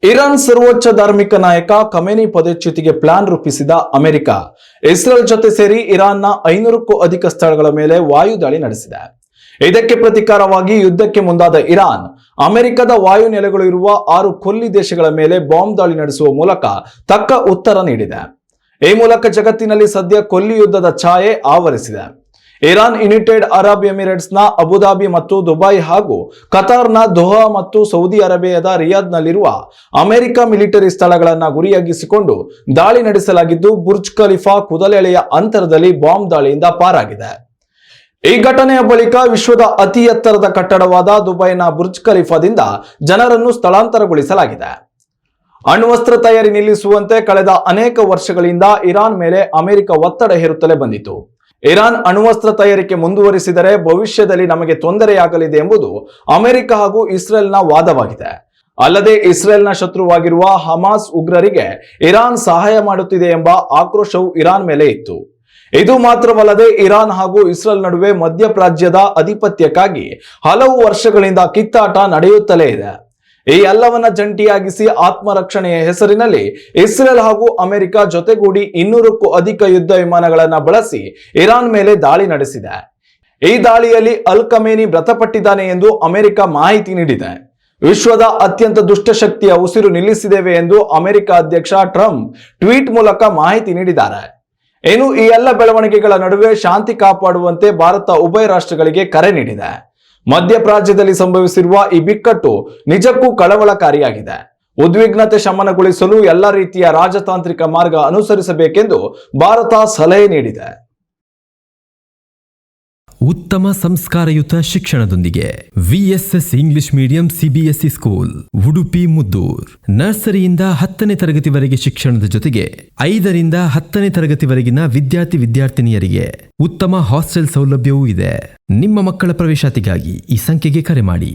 Iran ಸರ್ವೋಚ್ಚ ಧಾರ್ಮಿಕ ನಾಯಕ ಖಮೇನಿ ಪದಚ್ಯುತಿಗೆ ಪ್ಲಾನ್ ರೂಪಿಸಿದ ಅಮೆರಿಕ ಇಸ್ರೇಲ್ ಜೊತೆ ಸೇರಿ ಇರಾನ್ನ 500ಕ್ಕೂ ಅಧಿಕ ಸ್ಥಳಗಳ ಮೇಲೆ ವಾಯುದಾಳಿ ನಡೆಸಿದೆ. ಇದಕ್ಕೆ ಪ್ರತಿಕಾರವಾಗಿ ಯುದ್ಧಕ್ಕೆ ಮುಂದಾದ ಇರಾನ್ ಅಮೆರಿಕದ ವಾಯು ನೆಲೆಗಳು ಇರುವ 6 ಕೊಲ್ಲಿ ದೇಶಗಳ ಮೇಲೆ ಬಾಂಬ್ ದಾಳಿ ನಡೆಸುವ ಮೂಲಕ ತಕ್ಕ ಉತ್ತರ ನೀಡಿದೆ. ಈ ಮೂಲಕ ಜಗತ್ತಿನಲ್ಲಿ ಸದ್ಯ ಕೊಲ್ಲಿ ಯುದ್ಧದ ಛಾಯೆ ಆವರಿಸಿದೆ. ಇರಾನ್ ಯುನೈಟೆಡ್ ಅರಬ್ ಎಮಿರೇಟ್ಸ್ನ ಅಬುಧಾಬಿ ಮತ್ತು ದುಬೈ ಹಾಗೂ ಕತಾರ್ನ ದೋಹಾ ಮತ್ತು ಸೌದಿ ಅರೇಬಿಯಾದ ರಿಯಾದ್ನಲ್ಲಿರುವ ಅಮೆರಿಕ ಮಿಲಿಟರಿ ಸ್ಥಳಗಳನ್ನು ಗುರಿಯಾಗಿಸಿಕೊಂಡು ದಾಳಿ ನಡೆಸಲಾಗಿದ್ದು, ಬುರ್ಜ್ ಖಲೀಫಾ ಕುದಲೆಳೆಯ ಅಂತರದಲ್ಲಿ ಬಾಂಬ್ ದಾಳಿಯಿಂದ ಪಾರಾಗಿದೆ. ಈ ಘಟನೆಯ ಬಳಿಕ ವಿಶ್ವದ ಅತಿ ಎತ್ತರದ ಕಟ್ಟಡವಾದ ದುಬೈನ ಬುರ್ಜ್ ಖಲೀಫಾದಿಂದ ಜನರನ್ನು ಸ್ಥಳಾಂತರಗೊಳಿಸಲಾಗಿದೆ. ಅಣ್ವಸ್ತ್ರ ತಯಾರಿ ನಿಲ್ಲಿಸುವಂತೆ ಕಳೆದ ಅನೇಕ ವರ್ಷಗಳಿಂದ ಇರಾನ್ ಮೇಲೆ ಅಮೆರಿಕ ಒತ್ತಡ ಹೇರುತ್ತಲೇ ಬಂದಿತು. ಇರಾನ್ ಅಣ್ವಸ್ತ್ರ ತಯಾರಿಕೆ ಮುಂದುವರಿಸಿದರೆ ಭವಿಷ್ಯದಲ್ಲಿ ನಮಗೆ ತೊಂದರೆಯಾಗಲಿದೆ ಎಂಬುದು ಅಮೆರಿಕ ಹಾಗೂ ಇಸ್ರೇಲ್ನ ವಾದವಾಗಿದೆ. ಅಲ್ಲದೆ ಇಸ್ರೇಲ್ನ ಶತ್ರುವಾಗಿರುವ ಹಮಾಸ್ ಉಗ್ರರಿಗೆ ಇರಾನ್ ಸಹಾಯ ಮಾಡುತ್ತಿದೆ ಎಂಬ ಆಕ್ರೋಶವು ಇರಾನ್ ಮೇಲೆ ಇತ್ತು. ಇದು ಮಾತ್ರವಲ್ಲದೆ ಇರಾನ್ ಹಾಗೂ ಇಸ್ರೇಲ್ ನಡುವೆ ಮಧ್ಯಪ್ರಾಚ್ಯದ ಅಧಿಪತ್ಯಕ್ಕಾಗಿ ಹಲವು ವರ್ಷಗಳಿಂದ ಕಿತ್ತಾಟ ನಡೆಯುತ್ತಲೇ ಇದೆ. ಈ ಎಲ್ಲವನ್ನ ಜಂಟಿಯಾಗಿಸಿ ಆತ್ಮರಕ್ಷಣೆಯ ಹೆಸರಿನಲ್ಲಿ ಇಸ್ರೇಲ್ ಹಾಗೂ ಅಮೆರಿಕ ಜೊತೆಗೂಡಿ 200ಕ್ಕೂ ಅಧಿಕ ಯುದ್ಧ ವಿಮಾನಗಳನ್ನು ಬಳಸಿ ಇರಾನ್ ಮೇಲೆ ದಾಳಿ ನಡೆಸಿದೆ. ಈ ದಾಳಿಯಲ್ಲಿ ಅಲ್ ಖಮೇನಿ ಮೃತಪಟ್ಟಿದ್ದಾನೆ ಎಂದು ಅಮೆರಿಕ ಮಾಹಿತಿ ನೀಡಿದೆ. ವಿಶ್ವದ ಅತ್ಯಂತ ದುಷ್ಟಶಕ್ತಿಯ ಉಸಿರು ನಿಲ್ಲಿಸಿದ್ದೇವೆ ಎಂದು ಅಮೆರಿಕ ಅಧ್ಯಕ್ಷ ಟ್ರಂಪ್ ಟ್ವೀಟ್ ಮೂಲಕ ಮಾಹಿತಿ ನೀಡಿದ್ದಾರೆ. ಇನ್ನು ಈ ಎಲ್ಲ ಬೆಳವಣಿಗೆಗಳ ನಡುವೆ ಶಾಂತಿ ಕಾಪಾಡುವಂತೆ ಭಾರತ ಉಭಯ ರಾಷ್ಟ್ರಗಳಿಗೆ ಕರೆ ನೀಡಿದೆ. ಮಧ್ಯಪ್ರಾಚ್ಯದಲ್ಲಿ ಸಂಭವಿಸಿರುವ ಈ ಬಿಕ್ಕಟ್ಟು ನಿಜಕ್ಕೂ ಕಳವಳಕಾರಿಯಾಗಿದೆ. ಉದ್ವಿಗ್ನತೆ ಶಮನಗೊಳಿಸಲು ಎಲ್ಲ ರೀತಿಯ ರಾಜತಾಂತ್ರಿಕ ಮಾರ್ಗ ಅನುಸರಿಸಬೇಕೆಂದು ಭಾರತ ಸಲಹೆ ನೀಡಿದೆ. ಉತ್ತಮ ಸಂಸ್ಕಾರಯುತ ಶಿಕ್ಷಣದೊಂದಿಗೆ VSS English medium CBSE school Udupi Muddur. ನರ್ಸರಿಯಿಂದ 10ನೇ ತರಗತಿವರೆಗೆ ಶಿಕ್ಷಣದ ಜೊತೆಗೆ 5ರಿಂದ 10ನೇ ತರಗತಿವರೆಗಿನ ವಿದ್ಯಾರ್ಥಿನಿಯರಿಗೆ ಉತ್ತಮ ಹಾಸ್ಟೆಲ್ ಸೌಲಭ್ಯವೂ ಇದೆ. ನಿಮ್ಮ ಮಕ್ಕಳ ಪ್ರವೇಶಾತಿಗಾಗಿ ಈ ಸಂಖ್ಯೆಗೆ ಕರೆ ಮಾಡಿ.